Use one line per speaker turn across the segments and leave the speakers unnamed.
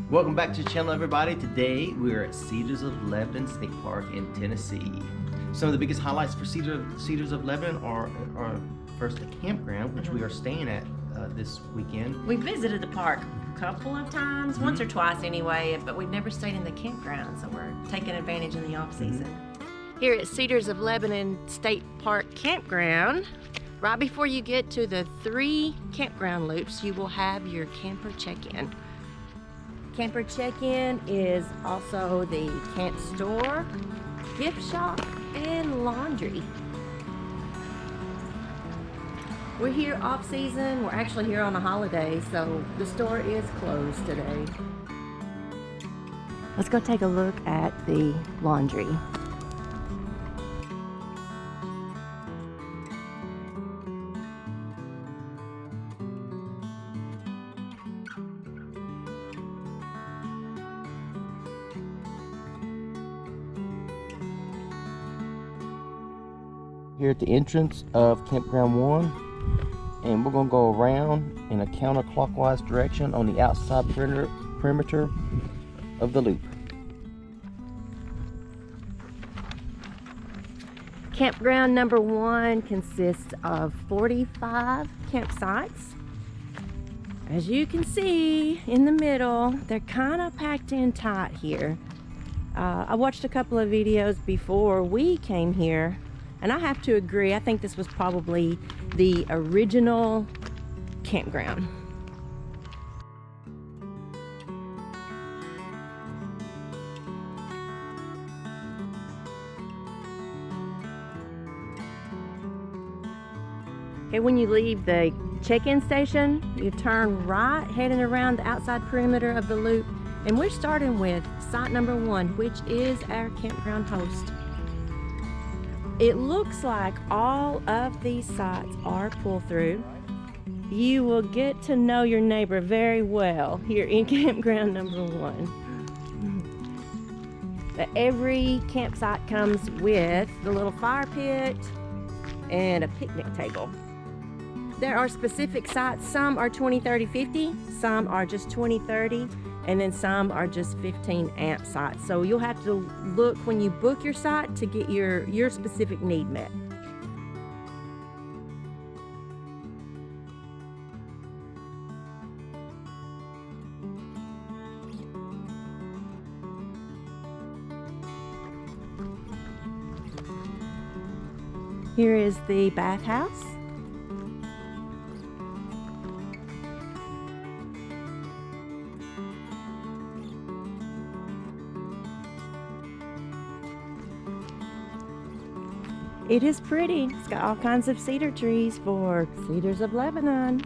Welcome back to the channel, everybody. Today we're at Cedars of Lebanon State Park in Tennessee. Some of the biggest highlights for Cedars of Lebanon are first the campground, which we are staying at this weekend.
We visited the park a couple of times, once or twice anyway, but we've never stayed in the campground, so we're taking advantage in the off season. Here at Cedars of Lebanon State Park Campground, right before you get to the 3 campground loops, you will have your camper check-in. Camper check-in is also the camp store, gift shop, and laundry. We're here off season. We're actually here on a holiday, so the store is closed today. Let's go take a look at the laundry.
Here at the entrance of Campground 1, and we're going to go around in a counterclockwise direction on the outside perimeter of the loop.
Campground number 1 consists of 45 campsites. As you can see in the middle, they're kind of packed in tight here. I watched a couple of videos before we came here, and I have to agree, I think this was probably the original campground. Okay, when you leave the check-in station, you turn right, heading around the outside perimeter of the loop, and we're starting with site number 1, which is our campground host. It looks like all of these sites are pull-through. You will get to know your neighbor very well here in campground number 1. But every campsite comes with the little fire pit and a picnic table. There are specific sites. Some are 20, 30, 50. Some are just 20, 30. And then some are just 15 amp sites. So you'll have to look when you book your site to get your specific need met. Here is the bathhouse. It is pretty. It's got all kinds of cedar trees for Cedars of Lebanon.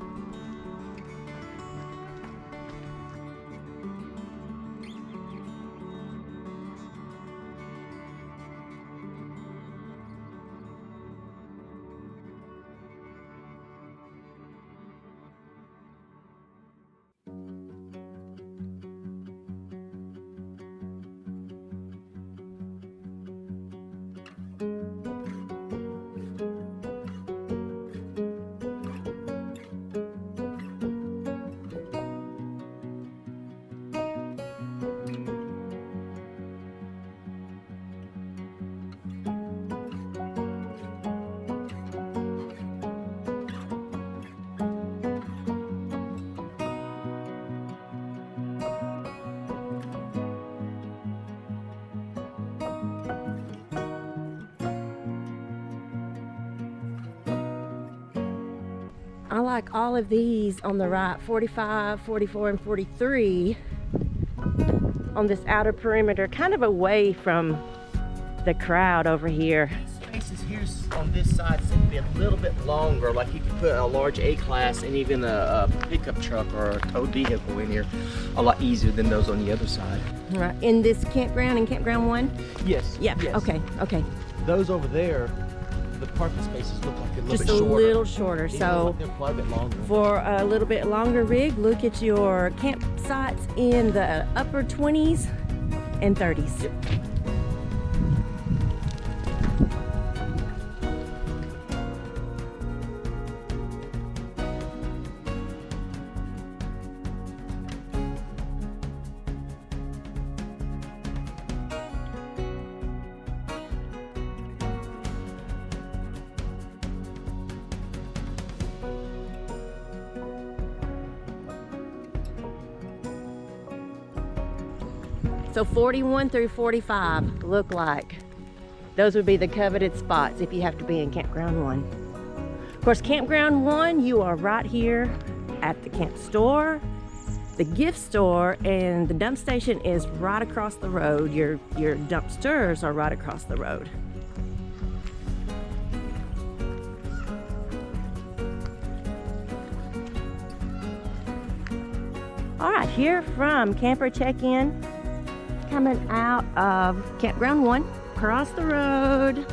I like all of these on the right, 45, 44, and 43 on this outer perimeter, kind of away from the crowd over here.
Spaces here on this side seem to be a little bit longer, like you could put a large A-class and even a pickup truck or a towed vehicle in here a lot easier than those on the other side.
Right, in this campground, in campground 1?
Yes.
Yeah,
yes.
Okay.
Those over there, the parking spaces look like a little
Just
bit shorter.
a little shorter.
They
So
look like they're quite a bit longer.
for a little bit longer rig, look at your campsites in the upper 20s and 30s.
Yep.
So 41 through 45 look like those would be the coveted spots if you have to be in Campground 1. Of course, Campground 1, you are right here at the camp store, the gift store, and the dump station is right across the road. Your dumpsters are right across the road. All right, here from camper check-in, coming out of Campground 1, across the road.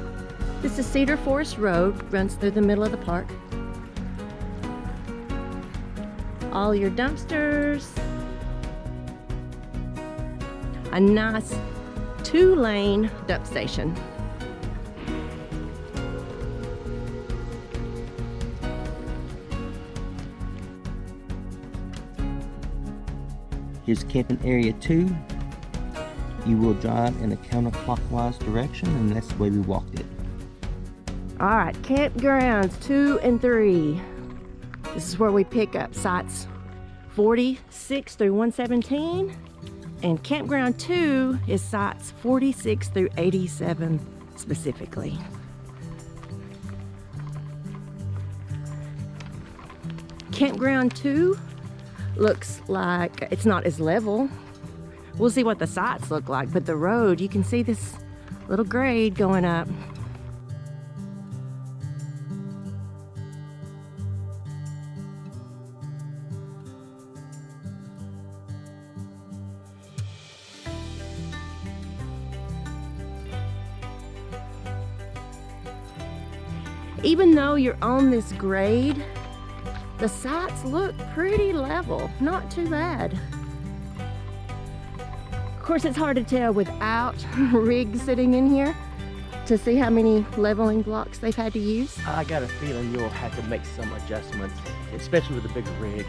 This is Cedar Forest Road, runs through the middle of the park. All your dumpsters. A nice 2-lane dump station.
Here's camping area 2. You will drive in a counterclockwise direction, and that's the way we walked it.
All right, Campgrounds 2 and 3. This is where we pick up sites 46 through 117, and Campground 2 is sites 46 through 87 specifically. Campground 2 looks like it's not as level. We'll see what the sites look like, but the road, you can see this little grade going up. Even though you're on this grade, the sites look pretty level, not too bad. Of course, it's hard to tell without rigs sitting in here to see how many leveling blocks they've had to use.
I got a feeling you'll have to make some adjustments, especially with a bigger rig.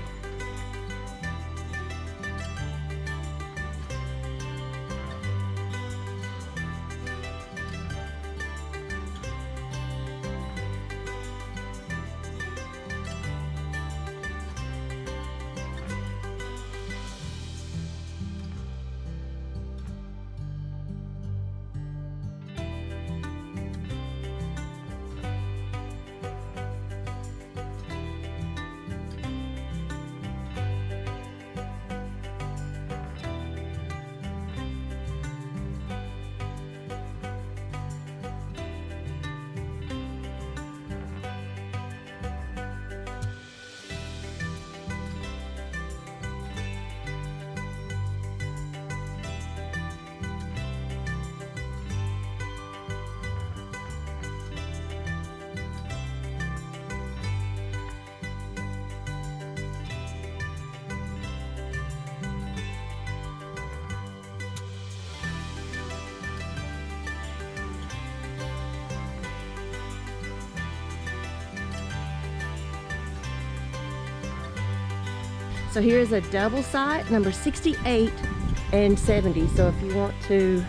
So here's a double site, number 68 and 70. So if you want to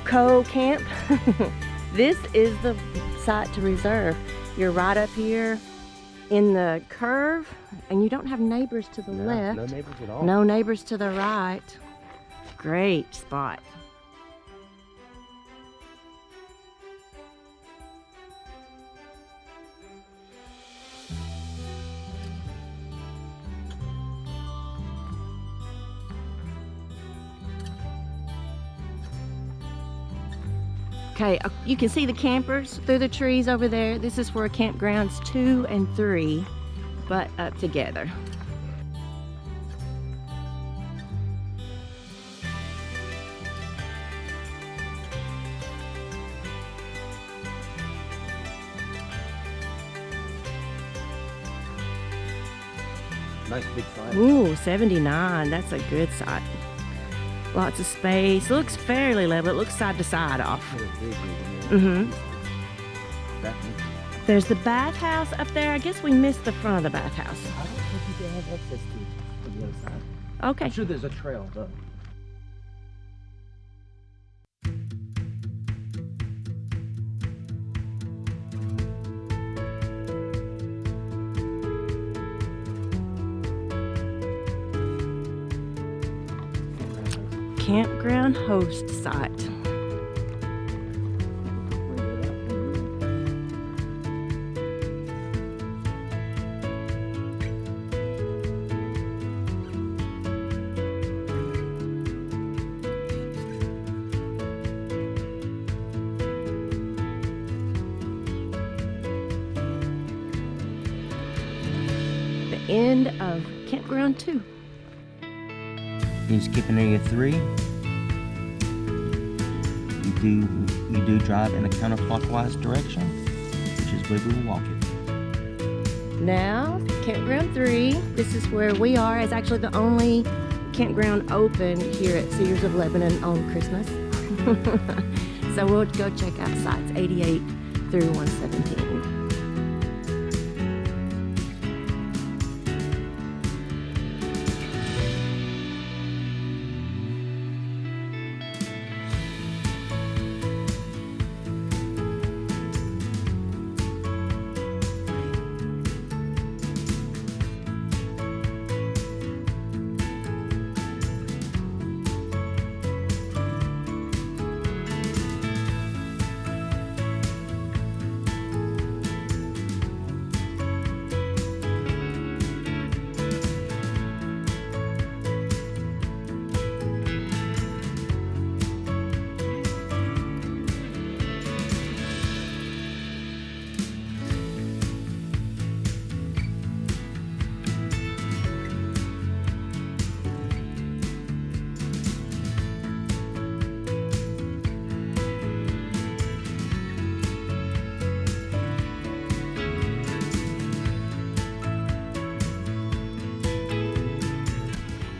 co-camp, this is the site to reserve. You're right up here in the curve, and you don't have neighbors to the left.
No neighbors at all.
No neighbors to the right. Great spot. Okay, you can see the campers through the trees over there. This is where Campgrounds 2 and 3 butt up together.
Nice big site.
Ooh, 79, that's a good site. Lots of space, looks fairly level. It looks side to side off. Mm-hmm. There's the bathhouse up there. I guess we missed the front of the bathhouse.
I don't think you can have access to the other side.
Okay.
I'm sure there's a trail, though.
campground host site. The end of Campground 2.
You skip in area 3. You do drive in a counterclockwise direction, which is where we will walk it.
Now, Campground 3, this is where we are. It's actually the only campground open here at Cedars of Lebanon on Christmas. So we'll go check out sites 88 through 117.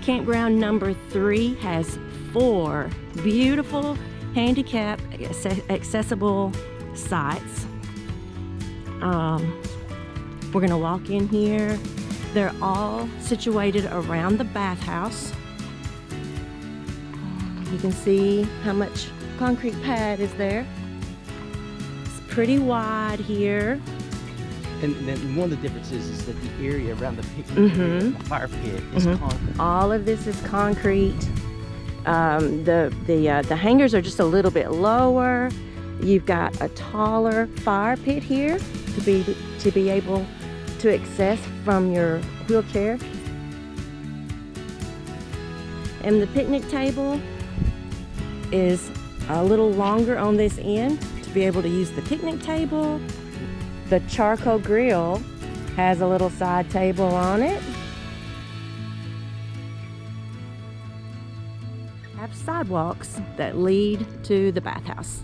Campground number 3 has 4 beautiful handicap accessible sites. We're gonna walk in here. They're all situated around the bathhouse. You can see how much concrete pad is there. It's pretty wide here.
And then one of the differences is that the area around the picnic area, the fire pit, is concrete.
All of this is concrete. The hangers are just a little bit lower. You've got a taller fire pit here to be able to access from your wheelchair. And the picnic table is a little longer on this end to be able to use the picnic table. The charcoal grill has a little side table on it. Have sidewalks that lead to the bathhouse.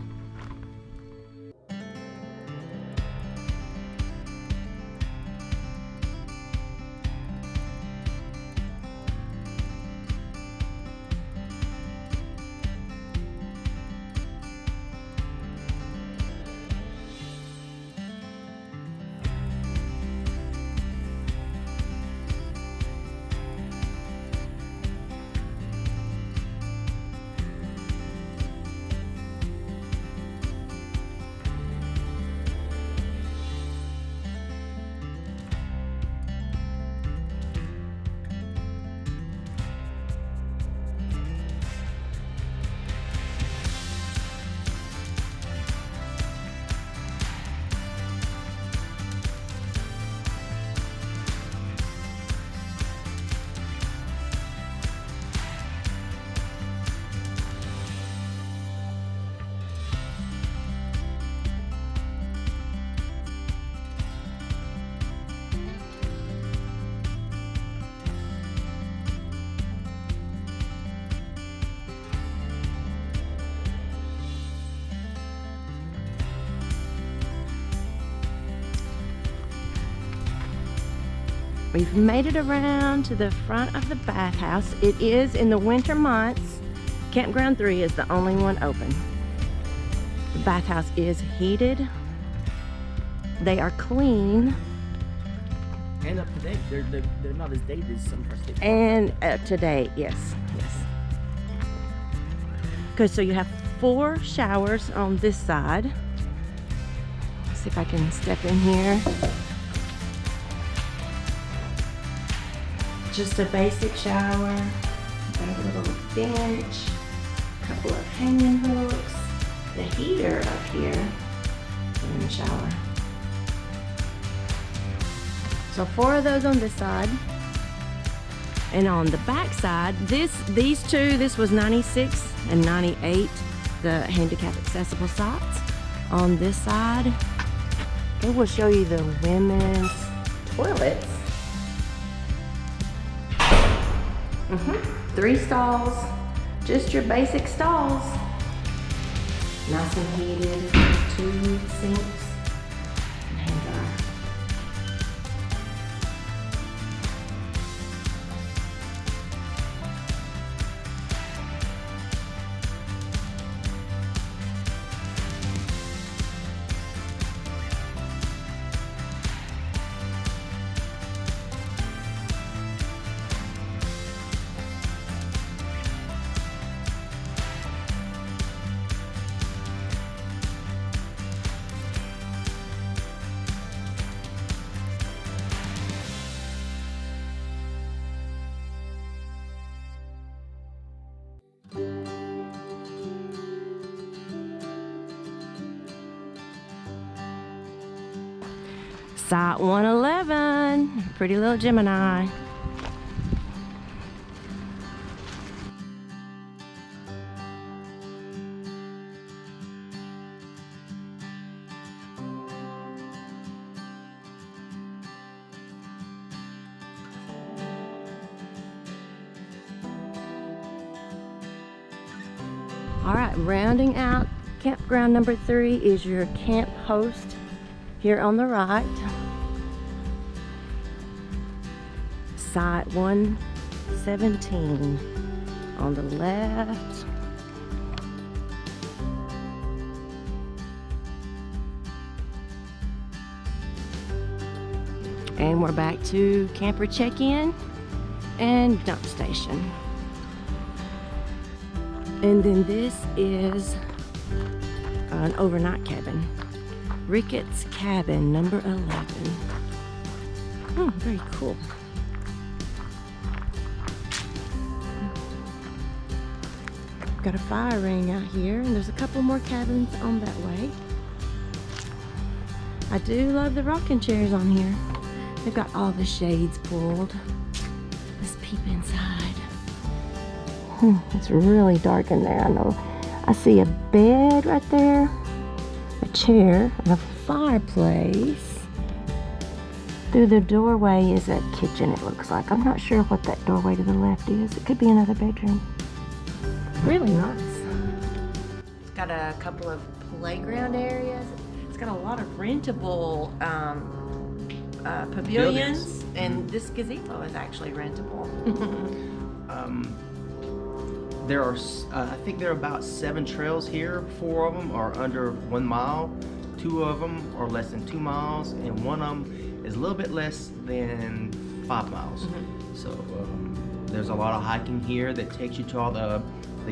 We've made it around to the front of the bathhouse. It is in the winter months. Campground 3 is the only one open. The bathhouse is heated. They are clean.
And up to date. They're not as dated as some of our state parks.
And up to date, yes. Good, so you have 4 showers on this side. Let's see if I can step in here. Just a basic shower. Got a little bench. couple of hanging hooks, the heater up here, and the shower. So 4 of those on this side. And on the back side, these two, this was 96 and 98, the handicap accessible sites. On this side, and we'll show you the women's toilets. 3 stalls, just your basic stalls. Nice and heated, 2 sinks, and hand dryer. Site 111, pretty little Gemini. All right, rounding out campground number 3 is your camp host here on the right. Site 117 on the left. And we're back to camper check-in and dump station. And then this is an overnight cabin. Ricketts Cabin number 11. Oh, very cool. Got a fire ring out here, and there's a couple more cabins on that way. I do love the rocking chairs on here. They've got all the shades pulled. Let's peep inside. It's really dark in there, I know. I see a bed right there, a chair, and a fireplace. Through the doorway is a kitchen, it looks like. I'm not sure what that doorway to the left is. It could be another bedroom. Really nice. It's got a couple of playground areas. It's got a lot of rentable pavilions, and this gazebo is actually rentable.
There are, I think there are about 7 trails here. 4 of them are under 1 mile. 2 of them are less than 2 miles, and 1 of them is a little bit less than 5 miles. So there's a lot of hiking here that takes you to all the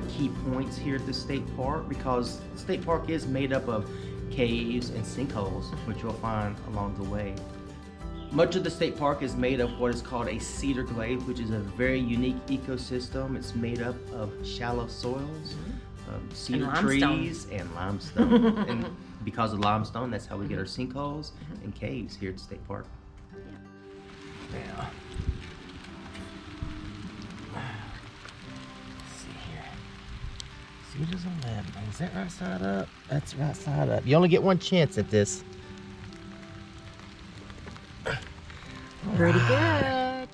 key points here at the state park, because the state park is made up of caves and sinkholes, which you'll find along the way. Much of the state park is made of what is called a cedar glade, which is a very unique ecosystem. It's made up of shallow soils, cedar trees, and limestone. And because of limestone, that's how we get our sinkholes and caves here at the state park. Yeah. Let's see here. Cedars of Lebanon. Is that right side up? That's right side up. You only get 1 chance at this.
Pretty good.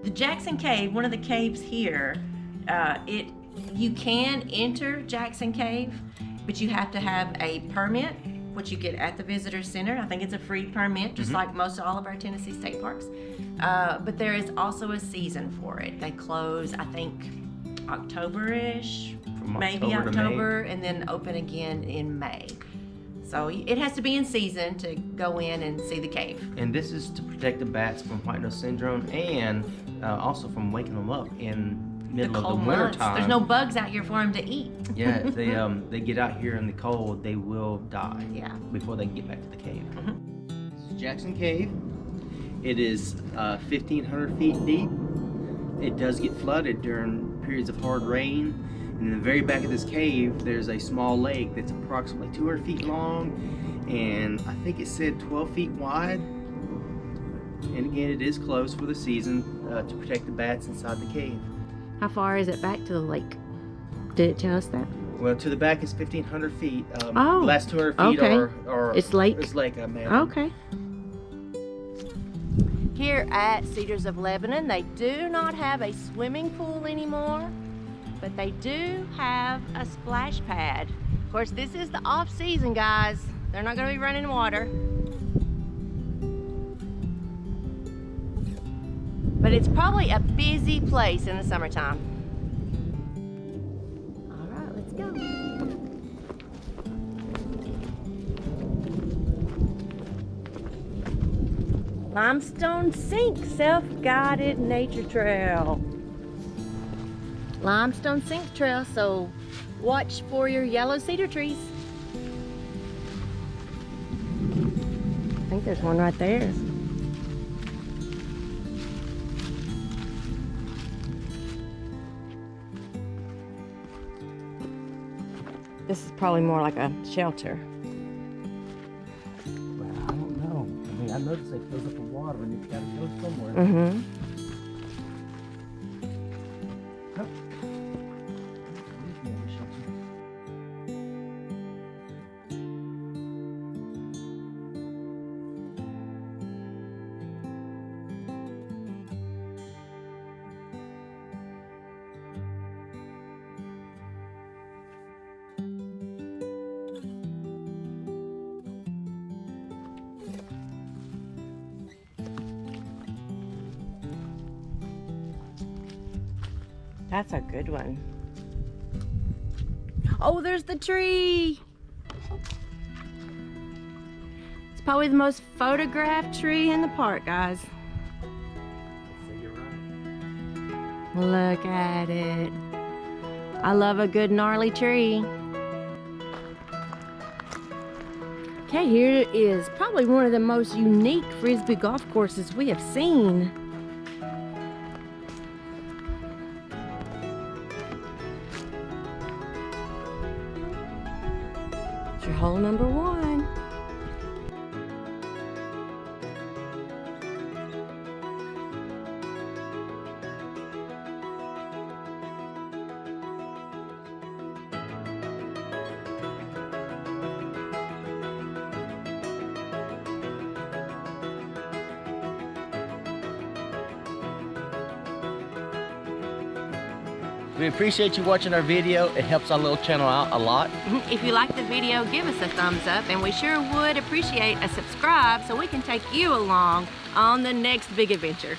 The Jackson Cave, one of the caves here, you can enter Jackson Cave, but you have to have a permit, which you get at the visitor center. I think it's a free permit, just like most all of our Tennessee state parks. But there is also a season for it. They close, I think, October-ish, maybe October, and then open again in May. So it has to be in season to go in and see the cave.
And this is to protect the bats from white nose syndrome, and also from waking them up in middle of the winter time.
There's no bugs out here for them to eat.
Yeah, if they get out here in the cold, they will die.
Yeah.
Before they can get back to the cave. This is Jackson Cave, It is 1,500 feet deep. It does get flooded during periods of hard rain. And in the very back of this cave, there's a small lake that's approximately 200 feet long, and I think it said 12 feet wide. And again, it is closed for the season to protect the bats inside the cave.
How far is it back to the lake? Did it tell us that?
Well, to the back is 1,500 feet.
Oh,
the last 200 feet
okay.
are
It's lake?
It's lake, I imagine.
Okay. Here at Cedars of Lebanon, they do not have a swimming pool anymore, but they do have a splash pad. Of course, this is the off season, guys. They're not going to be running water. But it's probably a busy place in the summertime. All right, let's go. Limestone Sink Self-Guided Nature Trail. Limestone Sink Trail, so watch for your yellow cedar trees. I think there's one right there. This is probably more like a shelter.
Well, I don't know. I mean, I noticed it fills up with water and it's got to go somewhere.
Mm-hmm.
Nope. There's more of a shelter.
That's a good one. Oh, there's the tree. It's probably the most photographed tree in the park, guys.
So you're right.
Look at it. I love a good gnarly tree. Okay, here is probably one of the most unique Frisbee golf courses we have seen. Your hole number 1.
We appreciate you watching our video. It helps our little channel out a lot.
If you like the video, give us a thumbs up, and we sure would appreciate a subscribe so we can take you along on the next big adventure.